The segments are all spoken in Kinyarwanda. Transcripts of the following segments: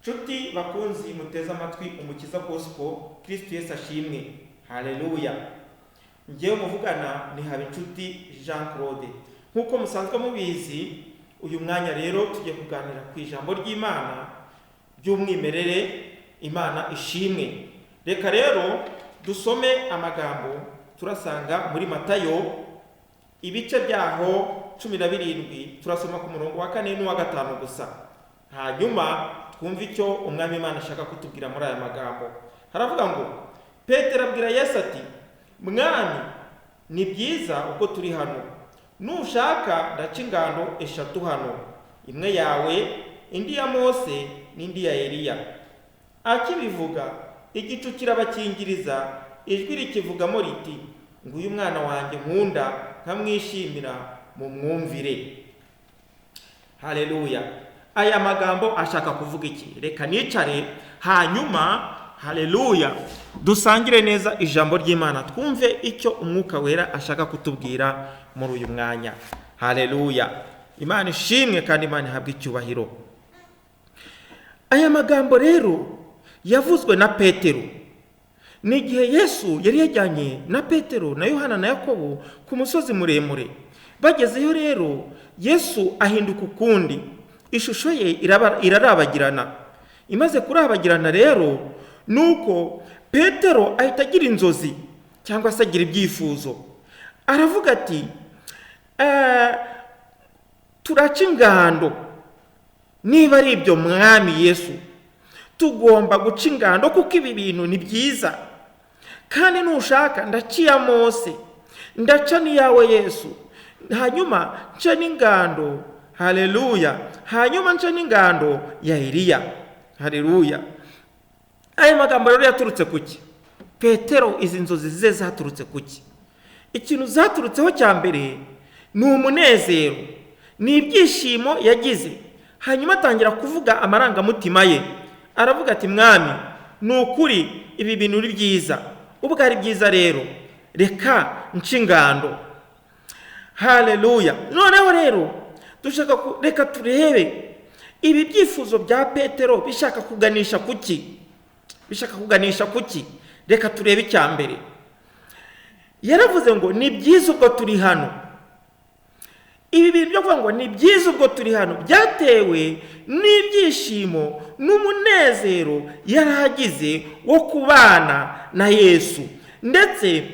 Nshuti bakunzi muteze amatwi Umukiza Gospel, Kristo Yesu ashimwe. Haleluya. Ngewe muvugana ni Habinshuti Jean Claude. Nkuko musanzwe mubizi, uyu mwanya rero tugiye kuganira ku ijambo ry'Imana by'umwimerere, Imana ishimwe. Reka rero dusome amagambo turasanga muri Matayo ibice byaho 17, turasoma ku murongo wa 4 n'uwa 5 gusa. Hanyuma twumva icyo umwami Imana ashaka kutubwira muri aya magambo. Haravuga ngo Petero abwira Yesu ati, mwami, ni byiza uko turi hano. Nushaka ndaca ingando 3 hano, imwe yawe, indi ya Mose, n'indi ya Eliya. Akibivuga igicu kirabakingiriza, ijwi rikivugamo riti, nguyu mwana wanjye nkunda, nkamwishimira, mumwumvire. Haleluya. Aya magambo ashaka kuvuga iki? Reka nicare hanyuma haleluya dusangire neza ijambo ry'Imana, twumve icyo umwuka wera ashaka kutubwira muri uyu mwanya. Haleluya. Imana ishimwe kandi Imana ihabwe icyubahiro. Aya magambo rero yavuzwe na Petero n'igihe Yesu yari yajyanye na Petero na Yohana na Yakobo ku musozi muremure. Bagezeyo rero Yesu ahinduka ukundi, ishusho ye irarabagirana. Imaze kurabagirana rero nuko Petero ahita agira inzozi cyangwa se agira ibyifuzo. Aravuga ati, turaca ingando. Niba ari ibyo mwami Yesu, tugomba guca ingando kuko ibi bintu ni byiza. Kandi nushaka ndaciya Mose, ndaca niyawe Yesu, hanyuma nca n'ingando. Haleluya. Hanyuma nca n'ingando ya Eliya. Haleluya. Aya magambo rero yaturutse kuki? Petero izi nzozi ze zaturutse kuki? Ikintu zaturutseho cya mbere ni umunezero, ni ibyishimo yagize. Hanyuma atangira kuvuga amarangamutima ye. Aravuga ati, mwami, ni ukuri ibi bintu ni byiza. Ubwo ari byiza rero, reka nca ingando. Haleluya. Noneho rero dushaka reka turebe ibi byifuzo bya Petero bishaka kuganisha kuki? Bishaka kuganisha kuki? Reka turebe icya mbere. Yaravuze ngo ni byiza ubwo turi hano. Ibi bintu byo kuvuga ngo ni byiza ubwo turi hano byatewe n'ibyishimo n'umunezero yaragize wo kubana na Yesu, ndetse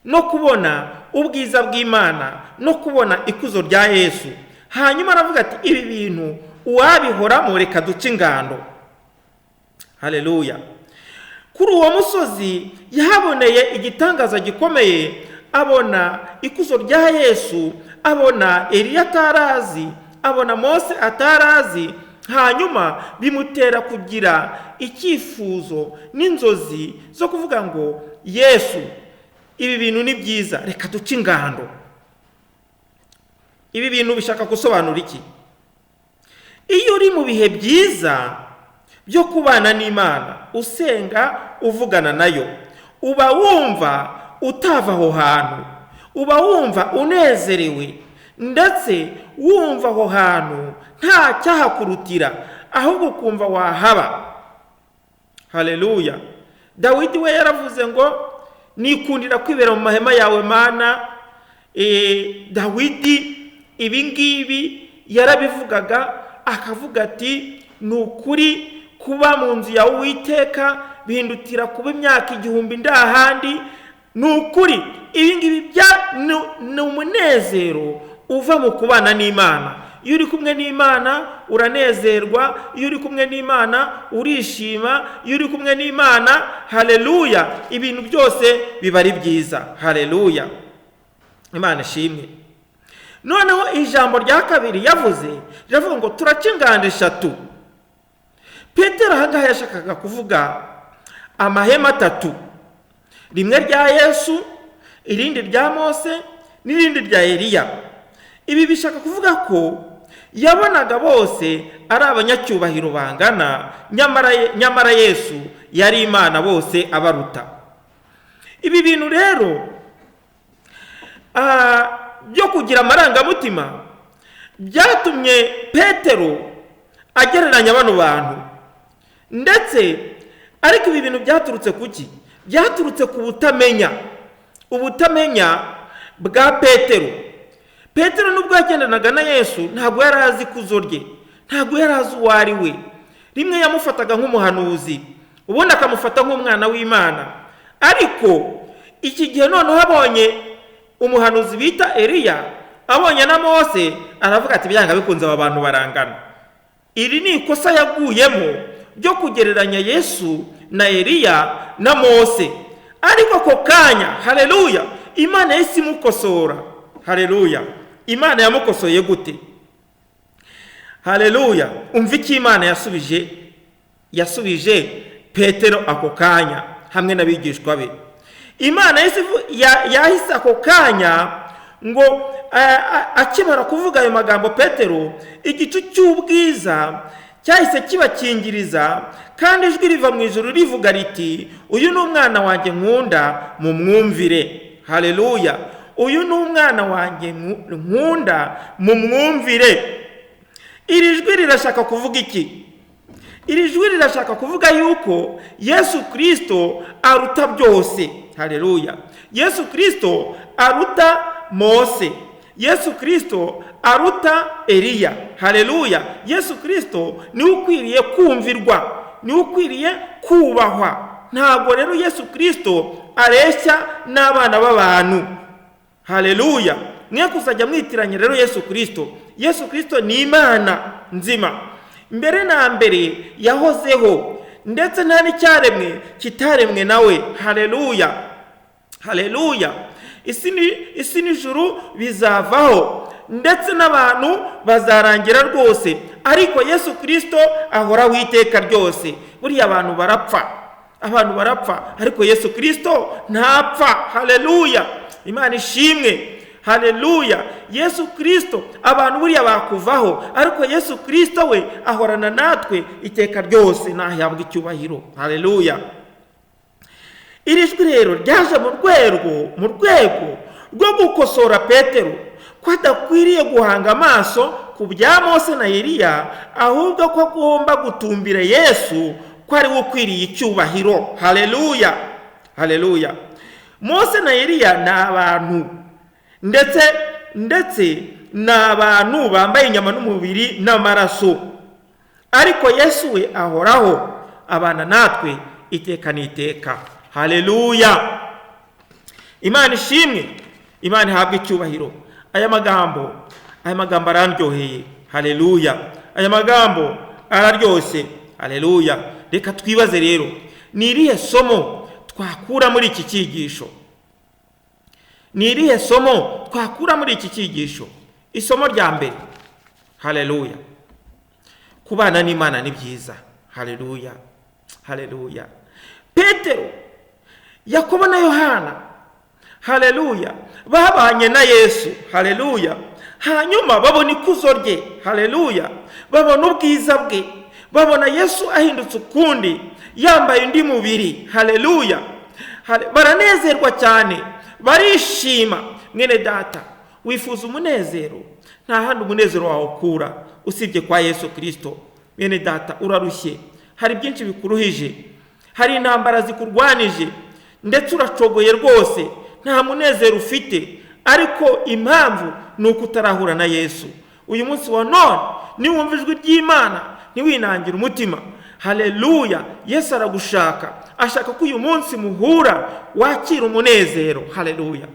no kubona ubwiza bw'Imana, no kubona ikuzo rya Yesu. Hanyuma aravuga ati, ibi bintu uwabihoramo reka duce ingando. Haleluya. Kuri uwo musozi yahaboneye igitangaza gikomeye, abona ikuzo rya Yesu, abona Eliya atarazi, abona Mose atarazi. Hanyuma bimutera kugira icyifuzo n'inzozi zo kuvuga ngo, Yesu, ibi bintu ni byiza, reka duce ingando. Ibi bintu bishaka gusobanura iki? Iyo uri mu bihe byiza byo kubana n'Imana, usenga, uvugana nayo, uba wumva utava aho hantu, uba wumva unezerewe, ndetse wumva aho hantu nta cyahakurutira, ahubwo kumva wahaba. Haleluya. Dawidi we yaravuze ngo, nikundira kwibera mu mahema yawe Mana. Dawidi ibi ngibi yarabivugaga, akavuga ati, ni ukuri kuba mu nzu yawe Uwiteka bihindutira kuba imyaka 1000 ndahandi. Ni ukuri ibi ngibi ni umunezero uva mu kubana n'Imana. Iyo uri kumwe n'Imana uranezerwa, iyo uri kumwe n'Imana urishima, iyo uri kumwe n'Imana, haleluya, ibintu byose biba ari byiza. Haleluya. Imana ishimwe. Noneho ijambo rya kabiri yavuze riravuga ngo turaca ingando 3. Petero ahangaha yashakaga kuvuga amahema 3, rimwe rya Yesu, irindi rya Mose, n'irindi rya Eliya. Ibi bishaka kuvuga ko yabonaga bose ari abanyacyubahiro bangana, nyamara Yesu yari Imana bose abaruta. Ibi bintu rero byo kugira amarangamutima byatumye Petero agereranya bano bantu ndetse ariko ibi bintu byaturutse kuki? Byaturutse ku ubutamenya bwa Petero nubwo yagendanaga na Yesu ntabwo yari azi ikuzo rye, ntabwo yari azi uwo ari we. Rimwe yamufataga nk'umuhanuzi, ubundi akamufata nk'umwana w'Imana. Ariko iki gihe noneho abonye umuhanuzi bita Eliya, abonye na Mose, aravuga ati byanga bikunze aba bantu barangana. Iri ni ikosa yaguyemo ryo kugereranya Yesu na Eliya na Mose. Ariko ako kanya, haleluya, Imana yahise imukosora. Haleluya, Imana yamukosoye gute? Haleluya, umva iki Imana yasubije Petero ako kanya hamwe n'abigishwa be. Imana yahise ako kanya ngo akimara kuvuga ayo magambo Petero, igicu cy'ubwiza cyahise kibakingiriza, kandi ijwi riva mu ijuru rivuga riti, uyu ni umwana wanjye nkunda, mumwumvire. Haleluya, uyu ni umwana wanjye nkunda, mumwumvire. Iri jwi rirashaka kuvuga iki? Iri jwi rirashaka kuvuga yuko Yesu Kristo aruta byose. Haleluya, Yesu Kristo aruta Mose, Yesu Kristo aruta Eliya. Haleluya, Yesu Kristo ni ukwiriye kumvirwa, ni ukwiriye kubahwa. Ntabwo rero Yesu Kristo areshya n'abana b'abantu. Haleluya, mwe kuzajya mwitiranya rero Yesu Kristo. Yesu Kristo ni Imana nzima, mbere na mbere yahozeho, ndetse nta n'icyaremwe kitaremwe nawe. Haleluya, haleluya, isi n'ijuru bizavaho, ndetse n'abantu bazarangira rwose, ariko Yesu Kristo ahoraho iteka ryose. Buriya abantu barapfa, ariko Yesu Kristo ntapfa. Haleluya, Imana ishimwe. Haleluya, Yesu Kristo abantu buriya bakuvaho, ariko Yesu Kristo we ahorana natwe iteka ryose, nahabwa icyubahiro. Haleluya. Iri jwi rero ryaje mu rwego rwo gukosora Petero ko adakwiriye guhanga amaso ku bya Mose na Eliya, ahubwo ko agomba gutumbira Yesu, ko ari we ukwiriye icyubahiro. Haleluya, haleluya. Mose na Eliya ni abantu, ndetse ni abantu bambaye inyama n'umubiri n'amaraso, ariko Yesu we ahoraho, abana natwe iteka n'iteka. Haleluya, Imana ishimwe, Imana ihabwa icyubahiro. Aya magambo arandyoheye. Haleluya, aya magambo araryoshye. Haleluya. Reka twibaze rero, ni irihe somo twakura muri iki cyigisho? Ni irihe somo twakura muri iki cyigisho? Isomo rya mbere, haleluya, kubana n'Imana ni byiza. Haleluya, haleluya. Petero, Yakobo na Yohana, haleluya, babanye na Yesu. Haleluya, hanyuma babona ikuzo rye. Haleluya, babona ubwiza bwe, babona Yesu ahindutse ukundi, yambaye undi mubiri. Haleluya, baranezerwa cyane, barishima. Mwene data, wifuza umunezero? Nta handi umunezero wawe ukura usibye kwa Yesu Kristo. Mwene data, urarushye, hari byinshi bikuruhije, hari intambara zikurwanije, ndetse uracogoye rwose, nta munezero ufite, ariko impamvu ni uko utarahura na Yesu. Uyu munsi wa none niwumva ijwi ry'Imana ntiwinangire umutima. Haleluya, Yesu aragushaka, ashaka ko uyu munsi muhura, wakira umunezero. Haleluya.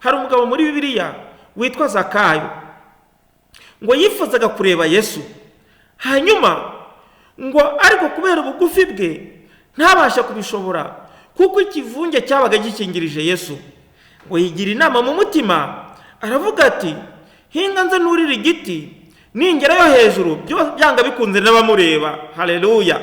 Hari umugabo muri Bibiliya witwa Zakayo, ngo yifuzaga kureba Yesu, hanyuma ngo ariko kubera ubugufi bwe ntabasha kubishobora, kuko ikivunge cyabaga gikingirije Yesu. Ngo yigira inama mu mutima, aravuga ati, hinga nze nurira igiti, ningerayo hejuru byanga bikunze n'abamureba. Haleluya.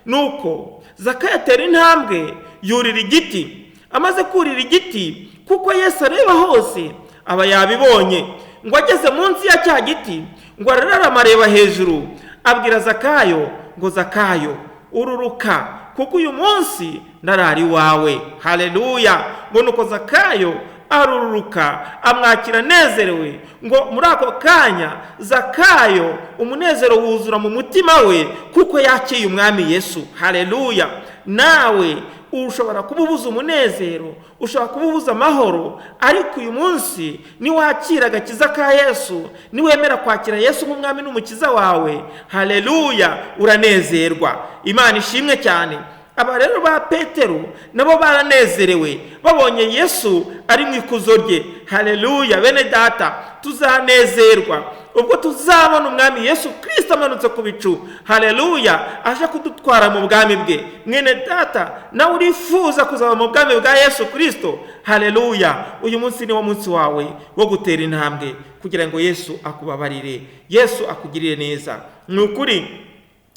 Nuko Zakayo atera intambwe, yurira igiti. Amaze kurira igiti, kuko Yesu areba hose, aba yabibonye. Ngo ageze munsi ya cya giti, ngo ararama areba hejuru, abwira Zakayo ngo, Zakayo, ururuka, kuko uyu munsi ndarari wawe. Haleluya. Ngo nuko Zakayo aruruka amwakira anezerewe, ngo muri ako kanya Zakayo umunezero wuzura mu mutima we kuko yakiye umwami Yesu. Haleluya! Nawe ushobora kububuza umunezero, ushobora kububuza amahoro, ariko uyu munsi niwakira agakiza ka Yesu, niwemera kwakira Yesu nk'umwami n'umukiza wawe, haleluya, uranezerwa. Imana ishimwe cyane. Aba rero ba Petero nabo baranezerewe babonye Yesu ari mu ikuzo rye. Haleluya! Bene data, tuzanezerwa ubwo tuzabona umwami Yesu Kristo amanutse ku bicu. Haleluya! Aje kudutwara mu bwami bwe. Mwene data, nawe urifuza kuzaba mu bwami bwa Yesu Kristo? Haleluya! Uyu munsi ni wo munsi wawe wo gutera intambwe kugira ngo Yesu akubabarire, Yesu akugirire neza. Ni ukuri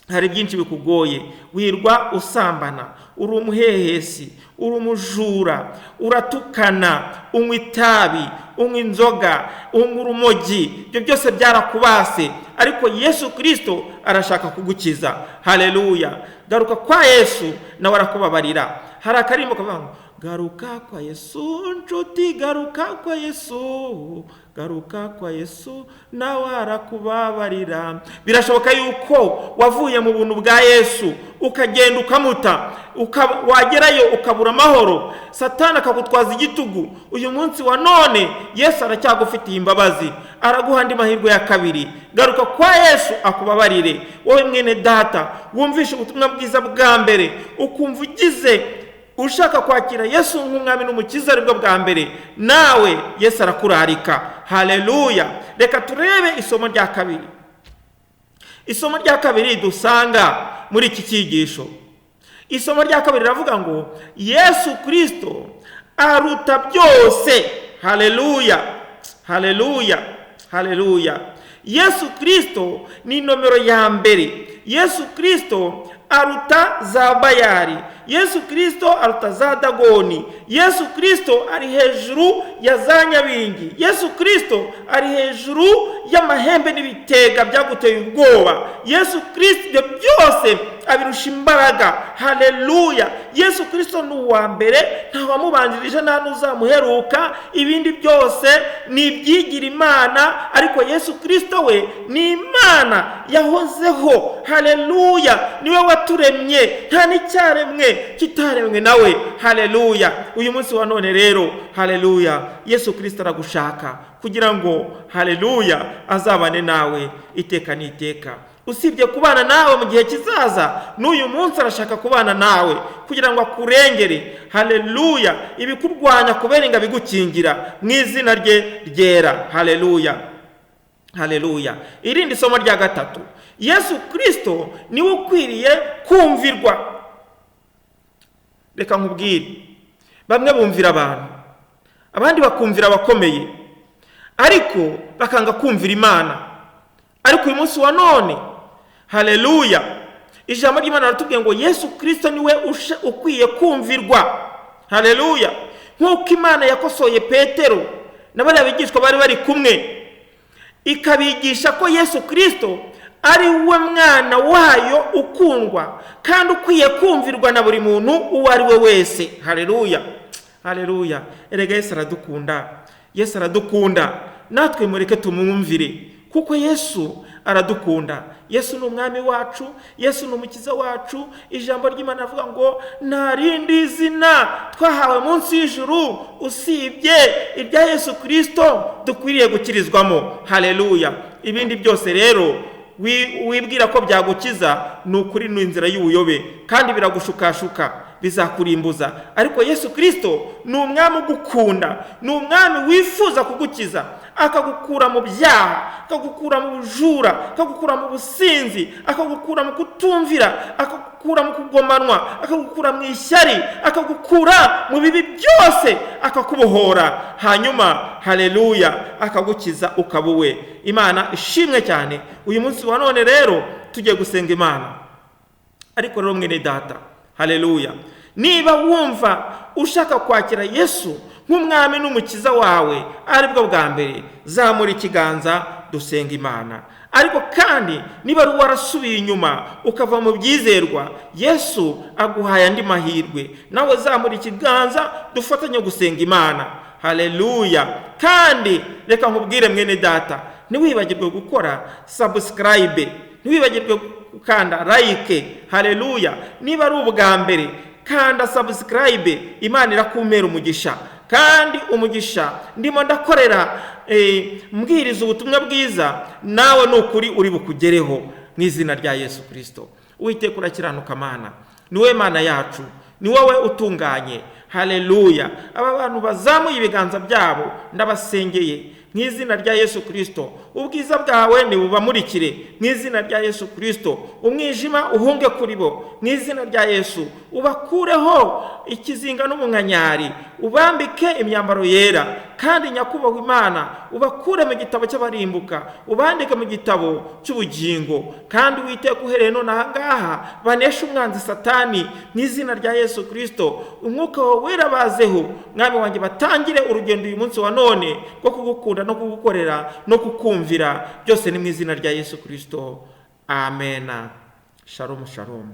hari byinshi bikugoye, wirwa usambana, uri umuhehesi, uri umujura, uratukana, unywa itabi, unywa inzoga, unywa urumogi, ibyo byose byarakubase, ariko Yesu Kristo arashaka kugukiza. Haleluya! Garuka kwa Yesu nawe arakubabarira. Hari akarimbo kavuga ngo garuka kwa Yesu nshuti, garuka kwa Yesu, garuka kwa Yesu nawe arakubabarira. Birashoboka yuko wavuye mu buntu bwa Yesu ukagenda ukamuta, wagerayo ukabura amahoro, Satani akagutwaza igitugu. Uyu munsi wa none Yesu aracyagufitiye imbabazi, araguha andi mahirwe ya kabiri. Garuka kwa Yesu akubabarire. Wowe mwene data wumvishe ubutumwa bwiza bwa mbere, ukumva ugize ushaka kwakira Yesu nk'umwami n'umukiza aribwo bwa mbere, nawe Yesu arakurarika. Haleluya! Reka turebe isomo rya kabiri. Isomo rya kabiri dusanga muri iki cyigisho. Isomo rya kabiri ravuga ngo Yesu Kristo aruta byose. Haleluya! Haleluya! Haleluya! Yesu Kristo ni nomero ya mbere. Yesu Kristo aruta za Bayari, Yesu Kristo aruta za Dagoni, Yesu Kristo ari hejuru ya za Nyabingi, Yesu Kristo ari hejuru y'amahembe n'ibitega byaguteye ubwoba. Yesu Kristo ibyo byose abirusha imbaraga. Haleluya! Yesu Kristo ni uwa mbere, nta wamubanjirije nta n'uzamuheruka. Ibindi byose ni ibyigira Imana, ariko Yesu Kristo we ni Imana yahozeho. Haleluya! Niwe waturemye, nta n'icyaremwe kitaremwe nawe. Haleluya! Uyu munsi wa none rero, haleluya, Yesu Kristo aragushaka kugira ngo, haleluya, azabane nawe iteka n'iteka. Usibye kubana nawe mu gihe kizaza, n'uyu munsi arashaka kubana nawe kugira ngo akurengere. Haleluya! Ibikurwanya kuberenga bigukingira mu izina rye ryera. Haleluya! Haleluya! Irindi somo rya gatatu, Yesu Kristo niwe ukwiriye kumvirwa. Reka nkubwire, bamwe bumvira abantu, abandi bakumvira abakomeye, ariko bakanga kumvira Imana. Ariko uyu munsi wa none, haleluya, ijambo ry'Imana ratubwiye ngo Yesu Kristo niwe ukwiye kumvirwa. Haleluya! Nk'uko Imana yakosoye Petero n'abari abigishwa bari kumwe, ikabigisha ko Yesu Kristo ari we mwana wayo ukundwa kandi ukwiye kumvirwa na buri muntu uwo ari we wese. Haleluya! Haleluya! Erega Yesu aradukunda, Yesu aradukunda, natwe mureke tumwumvire kuko Yesu aradukunda. Yesu ni umwami wacu, Yesu ni umukiza wacu. Ijambo ry'Imana avuga ngo nta rindi zina twahawe munsi y'ijuru usibye irya Yesu Kristo dukwiriye gukirizwamo. Haleluya! Ibindi byose rero wibwira ko byagukiza, ni ukuri n'inzira y'ubuyobe kandi biragushukashuka, bizakurimbuza. Ariko Yesu Kristo ni umwami ugukunda, ni umwami wifuza kugukiza, akagukura mu byaha, akagukura mu bujura, akagukura mu businzi, akagukura mu kutumvira, akagukura mu kugomanwa, akagukura mu ishyari, akagukura mu bibi byose, akakubohora, hanyuma haleluya, akagukiza ukabuwe. Imana ishimwe cyane. Uyu munsi wa none rero tugiye gusenga Imana. Ariko rero mwene data, haleluya, niba wumva ushaka kwakira Yesu nk'umwami n'umukiza wawe aribwo bwa mbere, zamura ikiganza dusenga Imana. Ariko kandi niba ari warasubiye inyuma ukava mu byizerwa, Yesu aguhaye andi mahirwe, nawe zamura ikiganza dufatanye gusenga Imana. haleluya. Kandi reka nkubwire mwene data, ntiwibagirwe gukora subscribe, ntiwibagirwe gukanda like, haleluya. Niba ari ubwa mbere kanda subscribe, Imana irakumera umugisha. Kandi umugisha ndimo ndakorera mbwiriza ubutumwa bwiza, nawe nukuri uri bukugereho mu izina rya Yesu Kristo. Uwiteka urakiranuka Mana, niwe Mana yacu, ni wowe utunganye, haleluya. Aba bantu bazamuye ibiganza byabo ndabasengeye mu izina rya Yesu Kristo. Ubwiza bwawe ni bubamurikire mu izina rya Yesu Kristo. Umwijima uhunge kuri bo mu izina rya Yesu. Ubakureho ikizinga n'umunkanyari, ubambike imyambaro yera. Kandi nyakubahwa Imana, ubakure mu gitabo cy'abarimbuka, ubandike mu gitabo cy'ubugingo. Kandi Uwiteka uhereye none aha ngaha banesha umwanzi Satani mu izina rya Yesu Kristo. Umwuka wawe wera bazeho, mwami wanjye, batangire urugendo uyu munsi wa none rwo kugukunda no kugukorera no kukumvira. Byose ni mu izina rya Yesu Kristo, amen. Shalom shalom.